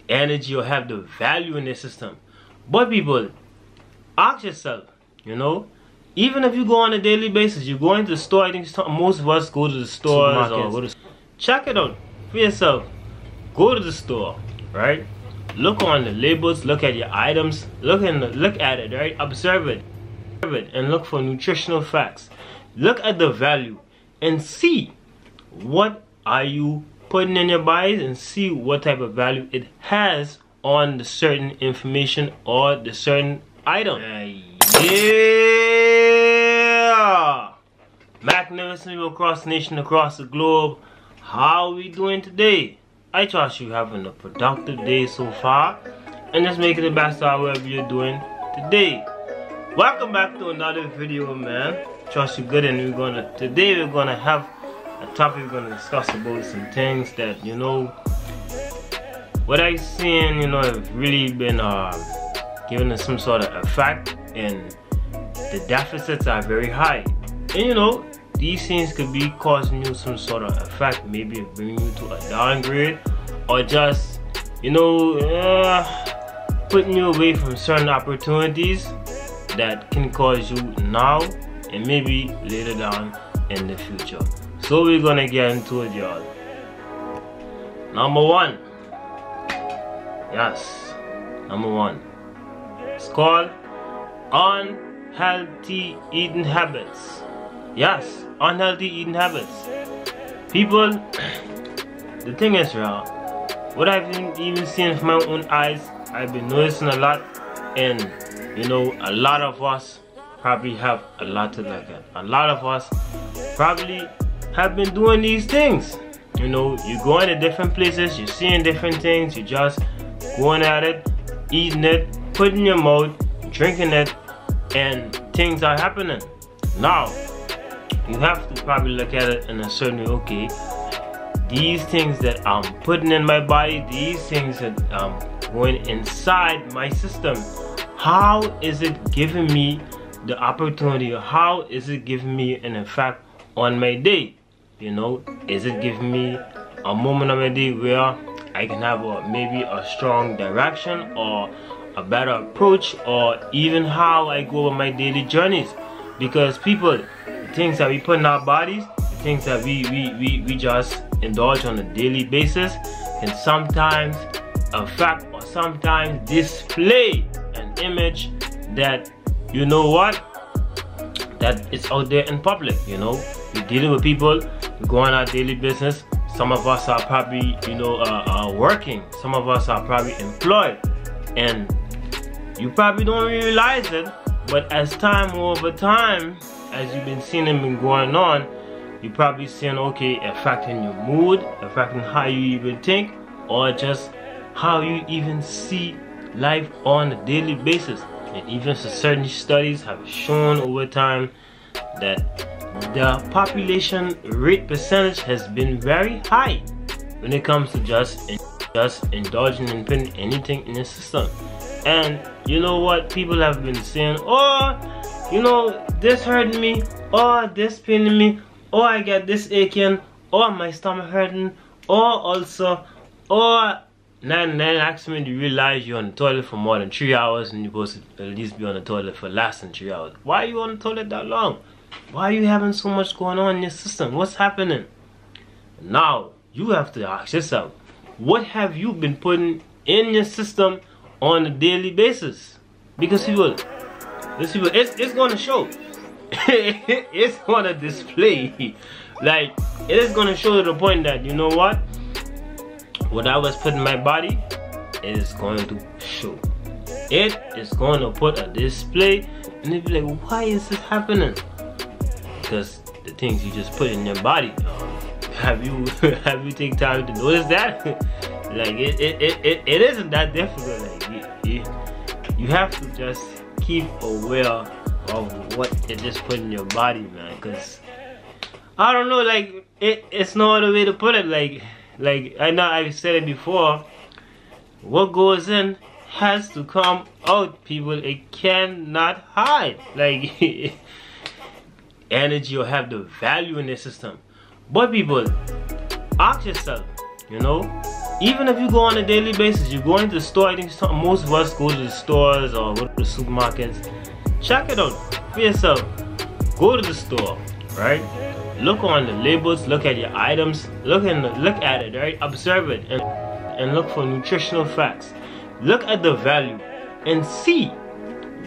energy or have the value in the system. But people, ask yourself, you know, even if you go on a daily basis, you go into the store. I think most of us go to the stores or go to, check it out for yourself. Go to the store, right? Look on the labels, look at your items, look at it, right? Observe it, and look for nutritional facts. Look at the value and see what are you putting in your bodies, and see what type of value it has on the certain information or the certain item. Yeah, magnificent people across the nation, across the globe. How are we doing today? I trust you having a productive day so far, and just make it the best out of whatever you're doing today. Welcome back to another video, man. Trust you good, and today we're gonna have a topic. We're gonna discuss about some things that, you know, what I've seen, you know, have really been giving us some sort of effect, and the deficits are very high. And you know, these things could be causing you some sort of effect, maybe bringing you to a downgrade, or just, you know, putting you away from certain opportunities that can cause you now and maybe later down in the future. So we're gonna get into it, y'all. Number one. Yes, number one. It's called unhealthy eating habits. Yes, unhealthy eating habits. People, the thing is, what I've been even seeing with my own eyes, I've been noticing a lot, and you know, a lot of us probably have a lot to look at. A lot of us probably have been doing these things. You know, you go into different places, you're seeing different things, you just going at it, eating it, putting in your mouth, drinking it, and things are happening. Now, you have to probably look at it in a certain way. Okay, these things that I'm putting in my body, these things that going inside my system, how is it giving me the opportunity, or how is it giving me an effect on my day? You know, is it giving me a moment of my day where I can have maybe a strong direction or a better approach, or even how I go on my daily journeys? Because people, the things that we put in our bodies, the things that we just indulge on a daily basis, can sometimes affect or sometimes display an image that, you know what, that it's out there in public. You know, we're dealing with people, we go on our daily business. Some of us are probably, you know, working. Some of us are probably employed, and you probably don't realize it. But as time over time, as you've been seeing them been going on, you probably seeing, okay, affecting your mood, affecting how you even think, or just how you even see life on a daily basis. And even certain studies have shown over time that the population rate percentage has been very high when it comes to just indulging and putting anything in the system. And you know what, people have been saying, oh, you know, this hurting me, or this paining me, or I get this aching, or my stomach hurting, or also, or then actually when you realize you're on the toilet for more than 3 hours, and you're supposed to at least be on the toilet for less than 3 hours. Why are you on the toilet that long? Why are you having so much going on in your system? What's happening? Now, you have to ask yourself, what have you been putting in your system on a daily basis? Because people, it's going to show. It's going to display. Like, it is going to show to the point that, you know what I was putting in my body is going to show. It is going to put a display, and you'll be like, why is this happening? Because the things you just put in your body, have you taken time to notice that? Like, it isn't that difficult. Like, you have to just keep aware of what it just put in your body, man. Because I don't know, like, it's no other way to put it. Like I know I've said it before, what goes in has to come out, people. It cannot hide. Like, energy will have the value in the system. But people, ask yourself, you know, even if you go on a daily basis, you go into the store. I think most of us go to the stores or go to the supermarkets. Check it out for yourself. Go to the store, right? Look on the labels, look at your items, look at it, right? Observe it and look for nutritional facts. Look at the value and see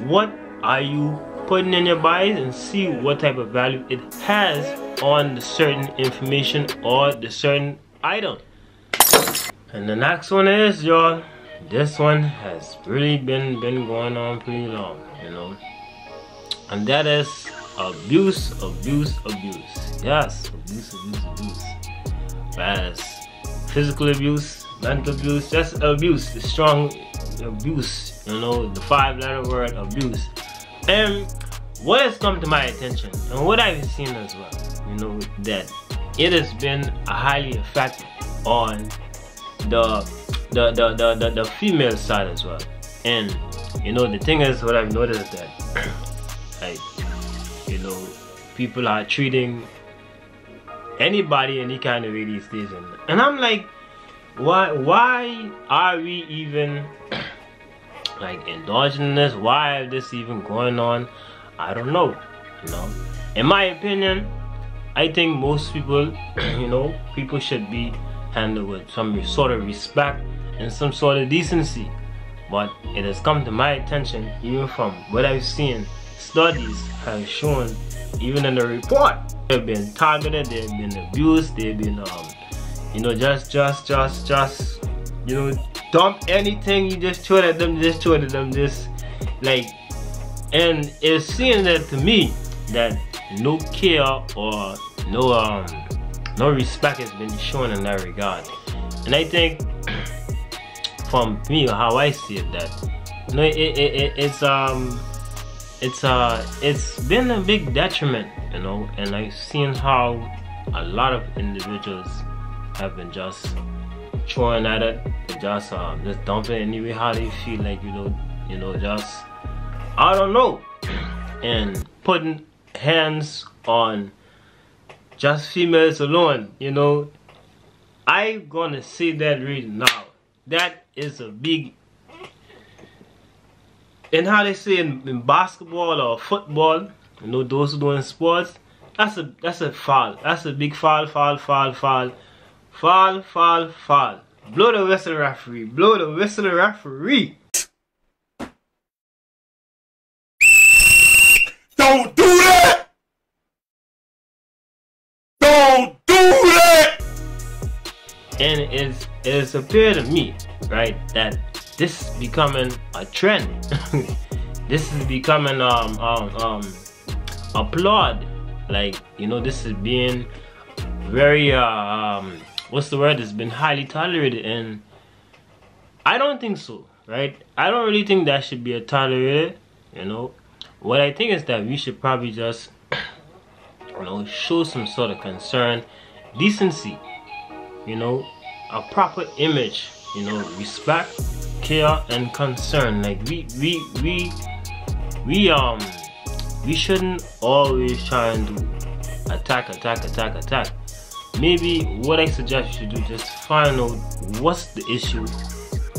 what are you putting in your body, and see what type of value it has on the certain information or the certain item. And the next one is, y'all, this one has really been going on pretty long, you know, and that is abuse. Yes, abuse. As physical abuse, mental abuse, just abuse, the strong abuse, you know, the 5-letter word abuse. And what has come to my attention, and what I've seen as well, you know, that it has been a highly effective on the female side as well. And you know, the thing is, what I've noticed that like, you know, people are treating anybody any kind of way these days, and I'm like, why are we even like indulging in this? Why is this even going on? I don't know, you know. In my opinion, I think most people, you know, people should be handled with some sort of respect and some sort of decency. But it has come to my attention, even from what I've seen, studies have shown, even in the report, they've been targeted, they've been abused, they've been you know, just you know, dump anything you just throw at them, just like, and it seems that to me that no care or no respect has been shown in that regard. And I think from me, how I see it, that you know, it's been a big detriment, you know. And I've seen how a lot of individuals have been just throwing at it, just dumping it anyway how they feel, like, you know, just, I don't know, and putting hands on just females alone, you know. I'm gonna say that right now. That is a big, and how they say in basketball or football, you know, those who doing sports, that's a foul. That's a big foul. Blow the whistle, referee. Blow the whistle, referee. Don't do that! Don't do that! And it's appeared to me, right, that this is becoming a trend. This is becoming applaud. Like, you know, this is being very what's the word? It's been highly tolerated, and I don't think so, right? I don't really think that should be tolerated, you know. What I think is that we should probably just, you know, show some sort of concern, decency, you know, a proper image, you know, respect, care, and concern. Like, we shouldn't always try and do attack. Maybe what I suggest you should do, just find out what's the issue,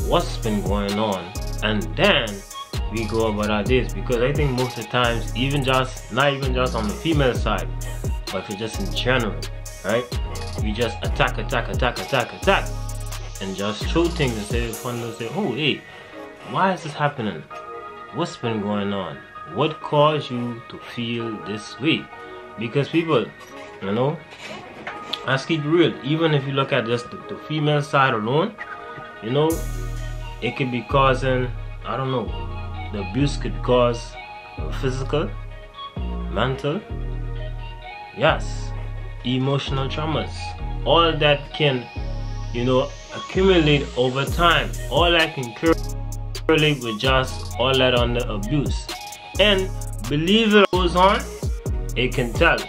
what's been going on, and then we go about our days. Because I think most of the times, not even just on the female side, but for just in general, right, we just attack, and just throw things instead of fun to say, oh, hey, why is this happening? What's been going on? What caused you to feel this way? Because people, you know, let's keep it real. Even if you look at just the female side alone, you know, it could be causing, I don't know, the abuse could cause physical, mental, yes, emotional traumas. All that can, you know, accumulate over time. All that can correlate with just all that under abuse. And believe it goes on, it can tell.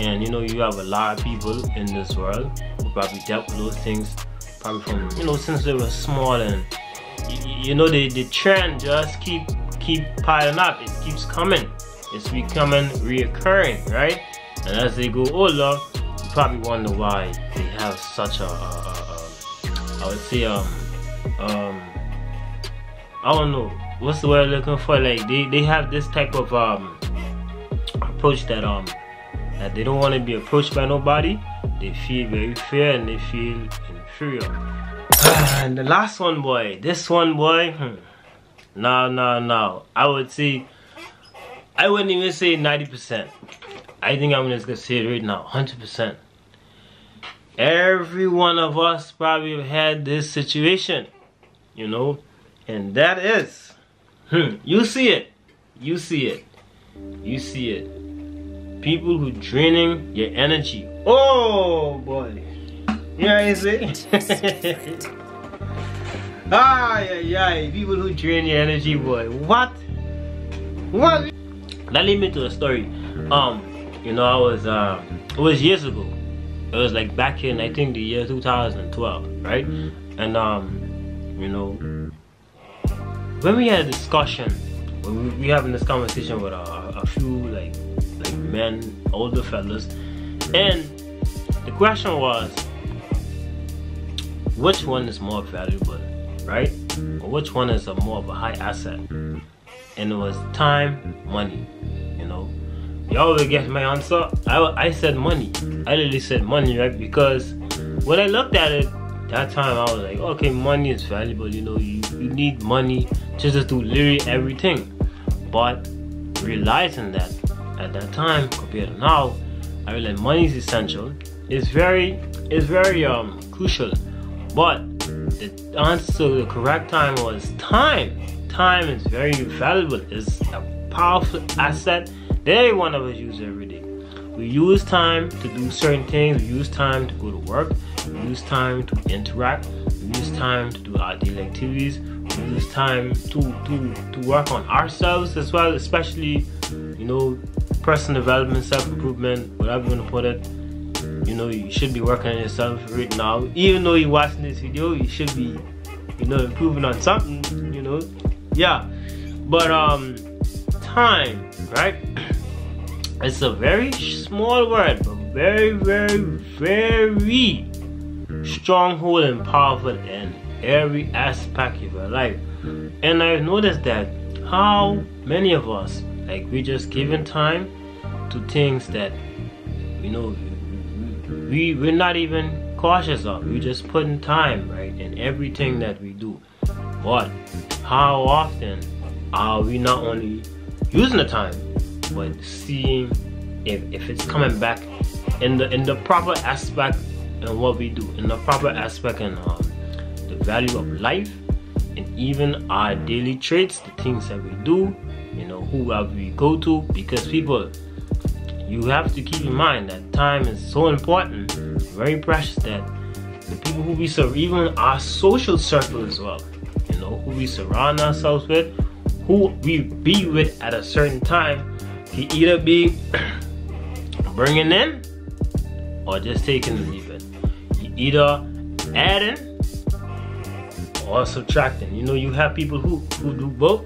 And you know, you have a lot of people in this world who probably dealt with those things probably from, you know, since they were small, and you know, the trend just keep piling up. It keeps coming. It's becoming reoccurring, right? And as they go older, you probably wonder why they have such a I would say I don't know what's the word I'm looking for. Like they have this type of approach that that they don't want to be approached by nobody. They feel very fear and they feel inferior. And the last one, boy, this one, boy, no. I would say, I wouldn't even say 90%. I think I'm just gonna say it right now, 100%. Every one of us probably have had this situation, you know, and that is, you see it. People who draining your energy. Oh boy, yeah, is it? People who drain your energy, boy. What? That lead me to a story. You know, I was it was years ago. It was like back in, I think, the year 2012, right? And you know, when we had a discussion, when we having this conversation with a few like men, older fellas, and the question was, which one is more valuable, right? Or which one is more of a high asset? And it was time, money, you know. Y'all will get my answer. I said money. I literally said money, right? Because when I looked at it that time, I was like, okay, money is valuable, you know. You need money just to do literally everything. But realizing that at that time compared to now, I realized money is essential. It's very crucial. But the answer to the correct time was time. Time is very valuable. It's a powerful asset that every one of us use every day. We use time to do certain things. We use time to go to work. We use time to interact. We use time to do our daily activities. We use time to work on ourselves as well, especially, you know, personal development, self-improvement, whatever you want to put it. You know, you should be working on yourself right now. Even though you're watching this video, you should be, you know, improving on something, you know. Yeah. But time, right? It's a very small word, but very stronghold and powerful in every aspect of your life. And I've noticed that how many of us, like, we just giving time to things that, you know, we're not even cautious of. We're just putting time, right, in everything that we do. But how often are we not only using the time, but seeing if it's coming back in the proper aspect in what we do, in the proper aspect in the value of life, and even our daily traits, the things that we do, you know, who we go to. Because people, you have to keep in mind that time is so important, very precious, that the people who we serve, even our social circle as well, you know, who we surround ourselves with, who we be with at a certain time, can either be bringing in or just taking and leaving. You either adding or subtracting. You know, you have people who do both,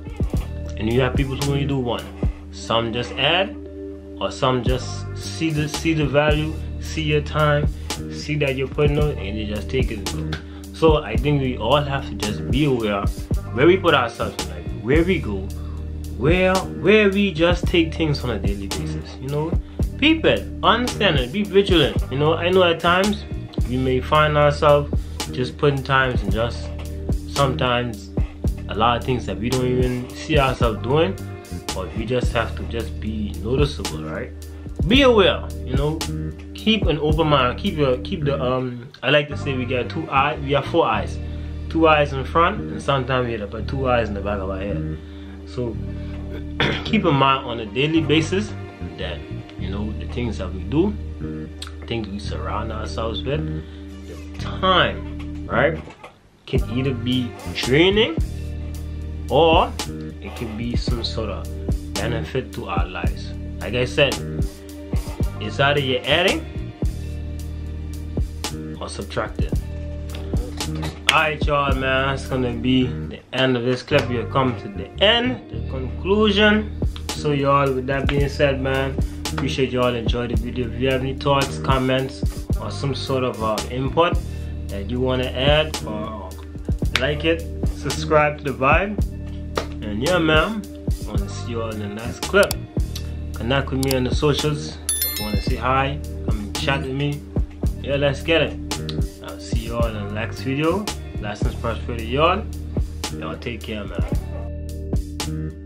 and you have people who only do one. Some just add, or some just see the value, see your time, see that you're putting on, and you just take it and go. So I think we all have to just be aware where we put ourselves in life, where we go, where we just take things on a daily basis. You know, people, understand it, be vigilant. You know, I know at times we may find ourselves just putting times and just sometimes a lot of things that we don't even see ourselves doing, but we just have to just be noticeable, right? Be aware, you know, keep an open mind, keep the I like to say we have 4 eyes. 2 eyes in front, and sometimes we have 2 eyes in the back of our head. So keep in mind on a daily basis that, you know, the things that we do, things we surround ourselves with, the time, right, can either be draining or it can be some sort of benefit to our lives. Like I said, it's either you're adding or subtracting. Alright, y'all, man, that's gonna be the end of this clip. We have come to the end, the conclusion. So y'all, with that being said, man, appreciate y'all enjoyed the video. If you have any thoughts, comments, or some sort of input, that you want to add or like it, subscribe to the vibe. And yeah, man, I want to see you all in the next clip. Connect with me on the socials. If you want to say hi, come and chat with me. Yeah, let's get it. I'll see you all in the next video. Blessings, prosperity, y'all. Y'all take care, man.